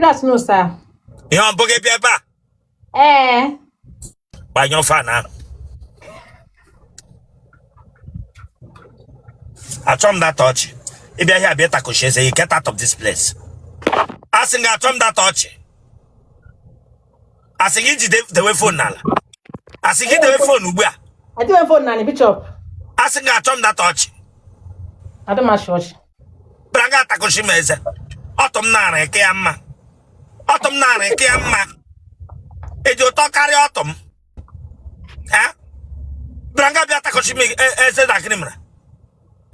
That's no, sir. You want to get back? By your fan now. I told that touch. If you hear better question, say you get out of this place. I think I told that touch. I think you did the way phone now. I think you the way phone. I do have phone nanny, Bishop. I think I told that touch. I don't much watch. Branga Takoshimeze. Autumn Nana, Kiama. Autumn Nana, Kiama. If you talk carry autumn. Eh? Branga Bia Takoshimi, said I can.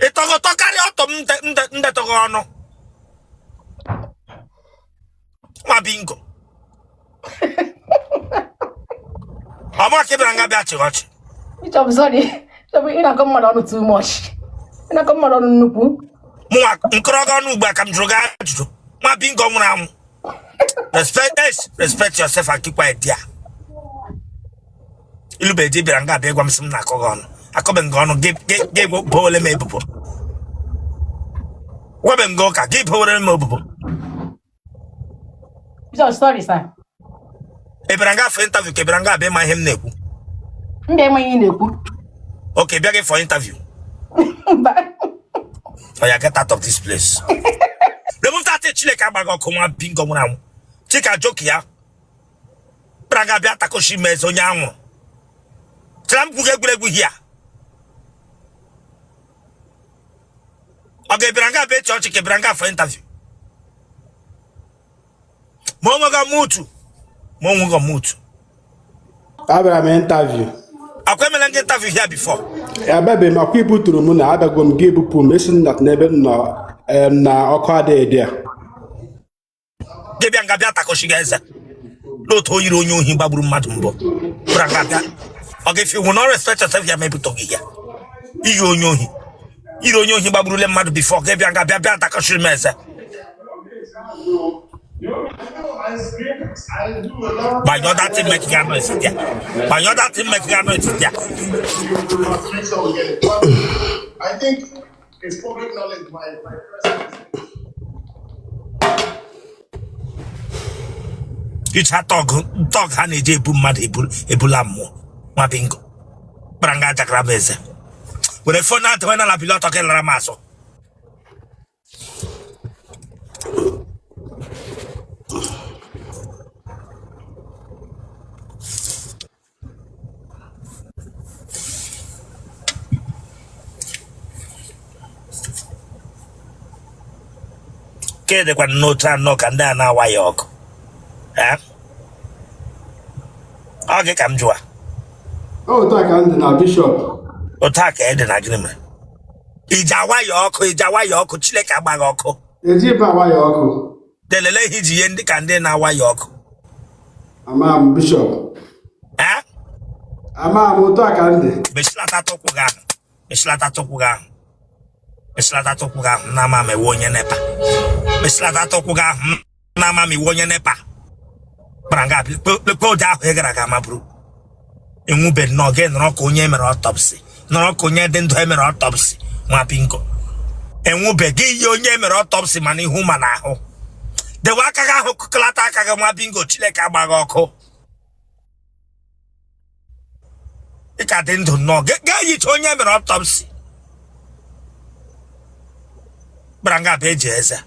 It talk carry autumn, the Togono. My bingo. I'm not keeping Branga Bia to watch. I'm sorry. So we're not coming on too much. We're not coming on Nupu. Nkrogo back I'm drogado. My bingo now. Respect yourself and keep quiet, dear. You'll be deep and got big one some nacogon. I come and go give Pole Mabel. Women go, give Pole Mobile. Sorry, sir. Ebranga for interview, Kebranga be my him nebu. Okay, begging for interview. Oh, you get out of this place. Remove that chile cabago come on bingo now. Chica joke ya. Braga Beata Koshime Zonyamo. Trump Gwegwegwe here. Okay, Branga be church Branga for interview. Momoga Mutu. Momoga Mutu. Abraham interview. I came and interview here before. Yeah, baby, my people to the moon. I beg them give permission that never na okade there. Give and Gabiata Koshigaza. Don't hold you on you, Himbabru Madumbo. Branga. Okay, if you will not respect yourself, you may be talking here. You don't know him. You don't know Himbabru Mad before. Give and Gabiata Koshimeza. By your that thing making a noise, by your that thing making a noise, I think it's public knowledge. My you chat talk honey jebul mad ebulamo. Ma bingo. Branga Jacramese. With a phone out when I pilot talking Ramaso. Kede kwa no try no kanda na wayok. Eh? Okay, come joa. Oh, talk and na bishop. Otake ede na agreement. Ija wayok, chile ka bagoko. Ejiba wayok. Delele hiji yendi kande na wayok. Amam bishop. Eh? Amam talk and. Beslata tokuga na mame wonye nepa. Beslata tokuga na mame wonye nepa. Branga le po da hegara ga mabru. Enwu be no ge no ko nye mere autopsy. No ko nye den do mere autopsy. Ma pinko. Enwu be gi yo nye mere autopsy mani huma na ho. De waka ga ho klata aka ga ma bingo chile ka gbaga oko. Ika den do no ge yi to nye mere autopsy. Branga beje eza.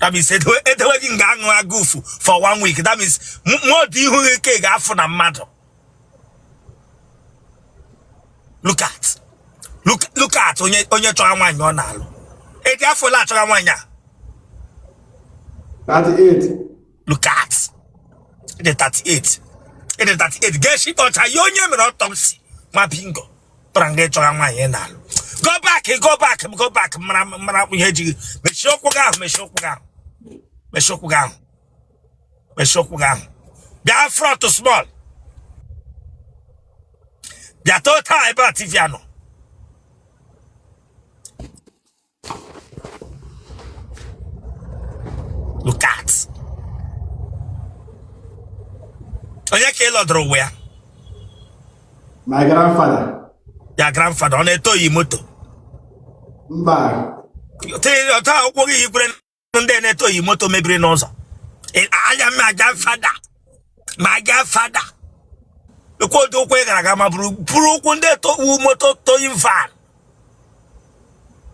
That means it working gang goof for 1 week. That means more do you cake after a matter. Look at on your trauma on now. It got for that trauma. 38. Look at the 38. It is 38. Get shit on your autopsy. My bingo. Branga trauma now. Go back. Mara we head you. Me shokuga. Bia front to small. Bia total about Tiviano. Look at. Onya ke lodro where? My grandfather. Your grandfather on a toy moto. Mba. Tell your town what you bring ndị na-eto yi moto mebiri n'ụzọ. Anya m aga fada. Ma aga fada. Ekwo do kwe gara aga ma buru ụkwụ ndị to moto towing van.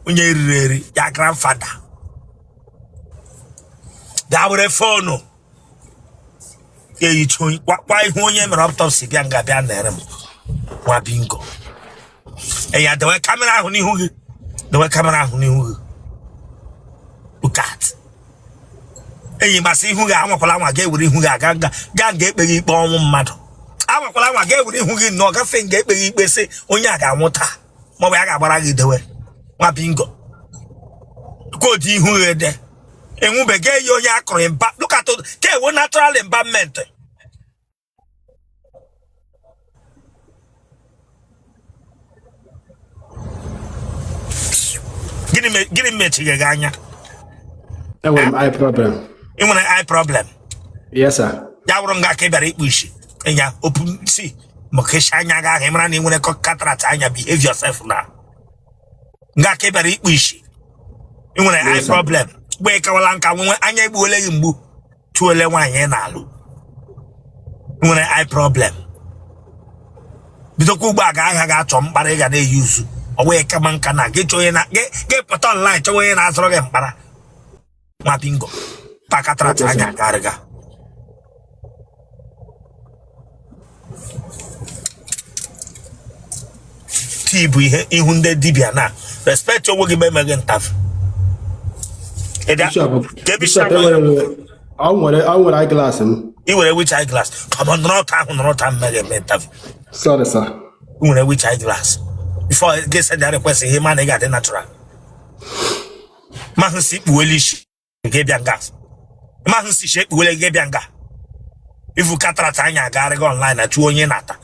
Onye riri ya grandfather. Da were phone. Icho kwa ihu onye mere autopsy bịa nga bịa nere m. Nwa bingo. Ya dewe camera ahụ n'ihu gị. Dewe camera ahụ n'ihu gị. Look at. Masị ihu gị anwakwala nwa ga-ewere ihu gị aga ga-ekpe gị ikpe ọnwụ mmadụ. Anwakwala nwa ga-ewere ihu gị na ọ gafe ga-ekpe gị ikpe sị onye a ga-anwụ taa ma ọ bụ ya ga-agbara gị dewe. Nwa bingo. Koodu ihu gị de. Enwubege ya onye akụrụ mba. Look at it. Ke natural environment. Gịnị mechighị gị anya? Eye problem. Ị nwere eye problem? Yes, sir. Ya wụrụ nga ka ị bịara ikpu isi. Enya open see. Mokeshi anya gị ahụ ịmara na ị nwere cataract anya, behave yourself na. Nga ka ị bịara ikpu isi. Ị nwere eye problem. Gbe kawala nka nwe anya egbuole gị mgbu. Chuole nwaanyị na-alụ. Ị nwere eye problem. Bidokwa ugbo a ga-ahịa ga-achọ mkpara ị ga na-eyuzu. Owe kama nka na gị chọọ na gị pụta online chọọ onye na-azụrụ gị mkpara. Nwa bingo. Pakatrat anya garịga. Tii bụ ihe ihu ndị dibịa na respect onwe gị mee gị ntafụ. Bishop, I want eyeglass. You were which eyeglass? Come on, not mega ntafụ. Sorry, sir. You were which eyeglass? Before I get send that request, he man got the natural. Man si welish gebianga. Man si shape wele gebianga. If you cataract anya garego online at 2 onye nata.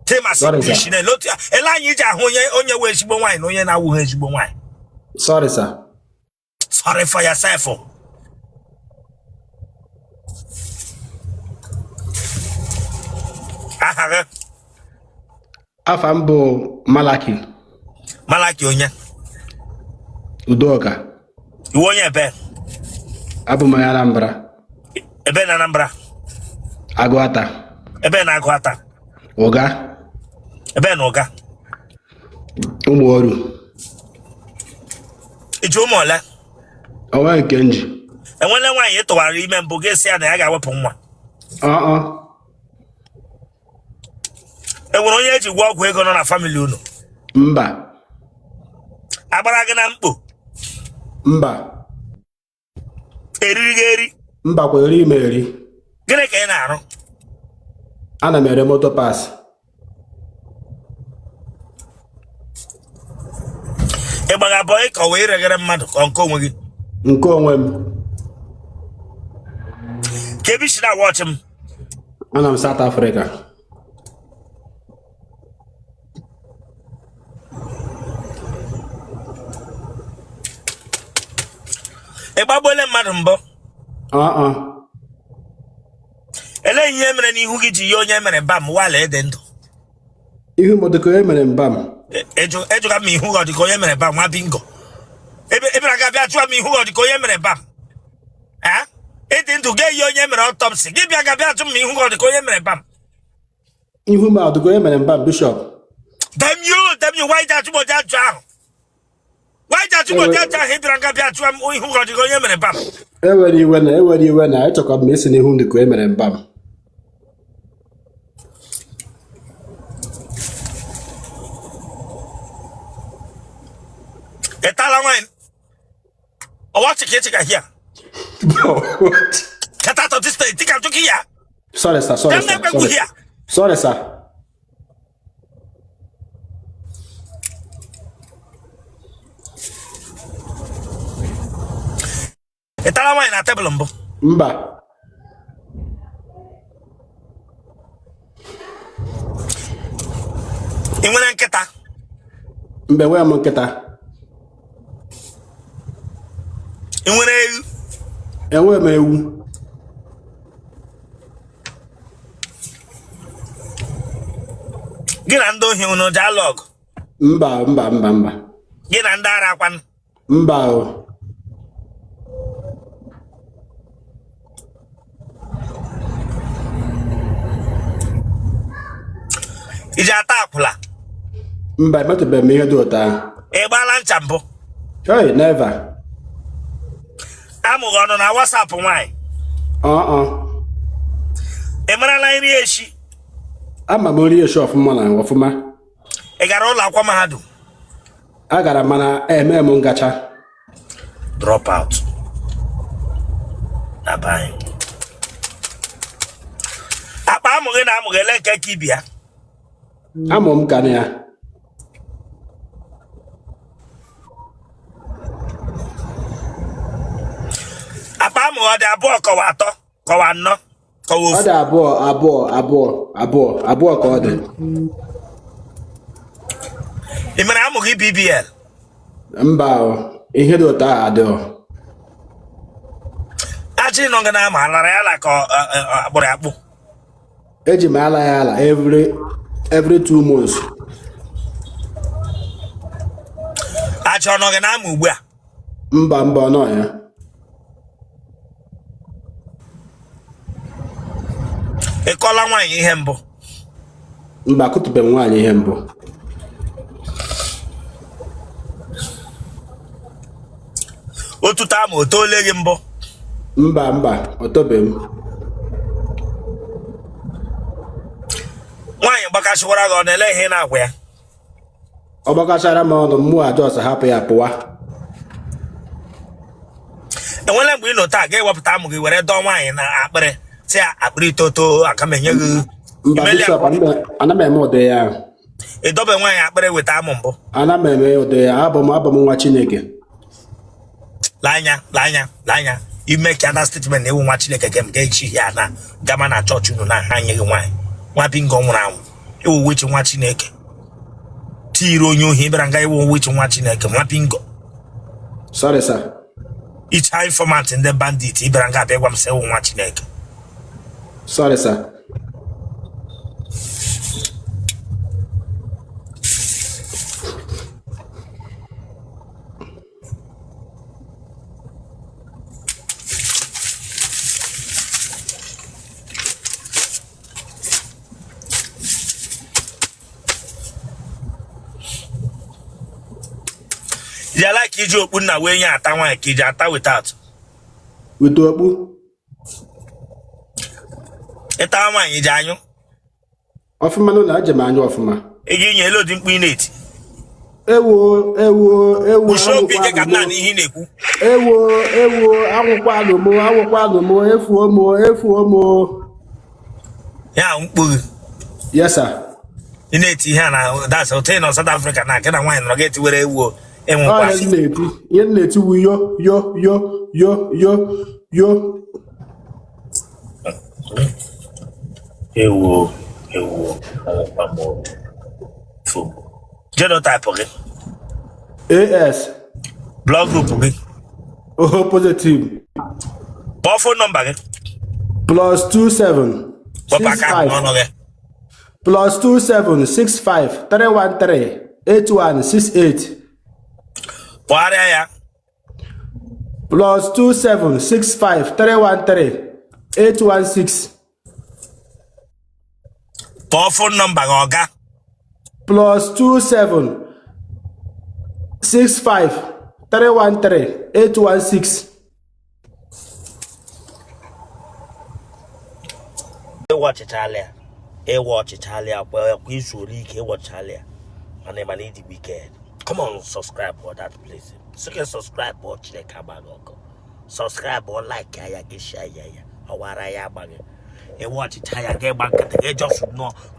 Tema si shine lotia. Ela nyija onye we shigbo wine onye na wu shigbo wine. Sorry, sir. Sorry for yourself. Aha. Afambo Malaki. Malaki onye. Udoka. Iwo onye ebe. Abu Anambra. Ebe na Anambra. Agụata. Ebe na Agụata. Oga. Ebe na Oga. Ụmụọrụ. Iji ụmụ ole? Onwe nke nji. Enwele nwaanyị ịtụwara ime mbụ ga-esi ya na ya ga-awepụ nwa. Enwere onye eji gwa ọgwụ ego nọ na family unu? Mba. Agbara gị na mkpo? Mba. Eriri gị eri? Mba kwa eri ime eri. Gịnị ka ị na-arụ? Ana m ere moto pass. Ị gbaga bọị ka ọ wee regere mmadụ ka nke onwe gị? Nke onwe m. Ka ebe isi na-watch m? Ana m South Africa. Ị gbagbole mmadụ mbụ? Ele ihe mere n'ihu gị ji ya onye mere bam wala ede ndụ? Ihu m dịka onye mere mbam. Ejuga m ihu gị dịka onye mere bam nwa bingo. Ebe na ga-abịa chụọ m ihu gị dịka onye mere bam. Ịdị ndụ ga-eyi onye mere autopsy. Gị bịa ga-abịa chụ m ihu gị dịka onye mere bam. Ihu m dịka onye mere mbam, Bishop. Damn you, why that you that ahụ? Why that you that ahụ ịbịara ga-abịa chụọ m ihu gị dịka onye mere bam? Ewere iwe na echọkwa m esi n'ihu m dịka onye mere mbam. Etala wine. What you here? Bro, what? Get out of this place. Think I'm talking here. Sorry, sir. Sorry, sir. Etala wine na table mbo. Mba. I nwere nkịta? Mbe wee m nkịta. I nwere ewu? Enwe m ewu. Gị na ndị ohi unu dialog? Mba. Gị na ndị ara akwan? Mba o. Ije ata akwụla. Mba, emetụbeghị m ihe dị ụtọ ahụ. Ị gbala ncha mbụ? Hey, never. Amụghị ọnụ na WhatsApp nwaanyị. Ị marala nri echi? Ama m nri echi ọfụma na ọfụma. Ị gara ụlọ akwụkwọ mahadum? Agara mana eme m ngacha. Drop out. Na bye. Akpa amụghị na amụghị ele nke ka ibia. Amụ m ka na ya. Akpa amụghị ọ dị abụọ kọwa atọ kọwa anọ kọwa ofu. Ọ dị abụọ ka ọ dị. Ị mere amụghị BBL? Mba, ihe dị ụtọ ahụ adịghị. Achị nọ gị na ama alara ya la ka akpụrụ akpụ. Eji m ala ya ala every 2 months. Achị ọ nọ gị na ama ugbu a? Mba, ọ nọ ya. Ị kọla nwaanyị ihe mbụ? Mba, akụtụbeghị m nwaanyị ihe mbụ. Otuto ama o toole gị mbụ? Mba, o tobeghị m. Nwaanyị gbakasịwara gị ọ na-ele ihe na-agwa ya? Ọ gbakachara m ọnụ, mmụọ ajọs hapụ ya pụwa. Enwere mgbe ị nọ taa ga-ewepụta amụ gị were dọọ nwaanyị na akpịrị si akpịrị toto aka m enye gị. Mba, bishọp, ana m eme ụdị ya. Ị dobe nwaanyị akpịrị weta amụ mbụ? Ana m eme ụdị ya. Abụ m nwa Chineke. Lee anya ime ka ada statement na-ewu nwa Chineke ke m ga-echi ya na gama na chọọchị unu na ha nye gị nwaanyị nwa bingo nwụrụ anwụ ewu wechi nwa Chineke tiri onye ohi bịara nga ewu wechi nwa Chineke nwa bingo. Sorry, sir. Icha informant ndị bandit ịbịara nga abịa gwa m sị ewu nwa Chineke. Sorry, sir. You like iji okpu na wee nye ata nwaanyị ka iji ata without? With okpu? Ịta nwaanyị iji anyụ? Ọfụma na eje m anyụ ọfụma. Ị ga-enye elu dị mkpu ị na-eti? Ewo. Ushokwu ike ka nna n'ihi na-ekwu. Ewo, anwụkwanụ m, efuo m. Ya mkpughi. Yes, sir. Ị na-eti ihe a na that's hotel na South Africa na akịna nwaanyị nọrọ ga-eti were ewu enwe Ihe kwasị. na-eti wu yo. Ewu. Genotype gị? AS. Blood group gị? O positive. Kpọọ phone number gị? +27 Kpọpụ aka ahụ n'ọnụ gị? +27 65 313 8168. Kpọgharịa ya? +27 65 313 816. Kpọọ phone number gị ọga? +27 65 313 816. Ewa ọchịchalịa kwa izu ike ịwọchalịa mana ịdị wicked. Come on, subscribe for that place. So you can subscribe for Chineke agbaghị ọkụ. Subscribe or like ya gị share ya ọwara ya agbaghị. Ewa ọchịcha ya gị gba nkịtị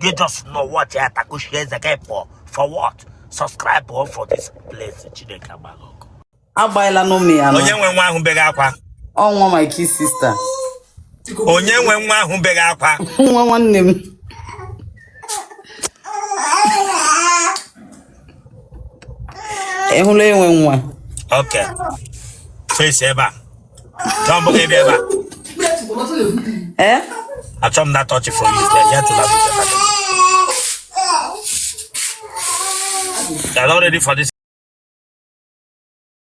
gị just know what ya takushi eze gị for what? Subscribe for this place Chineke agbaghị ọkụ. Agbaila n'ụmụ ya nọ. Onye nwe nwa ahụ beghị akwa? Ọnwa my kid sister. Onye nwe nwa ahụ beghị akwa? Nwa nwanne m. Ehụla enwe nwa. Okay. Face ebe a. Don't believe ebe a. I told him that touch for you. They're not ready for this.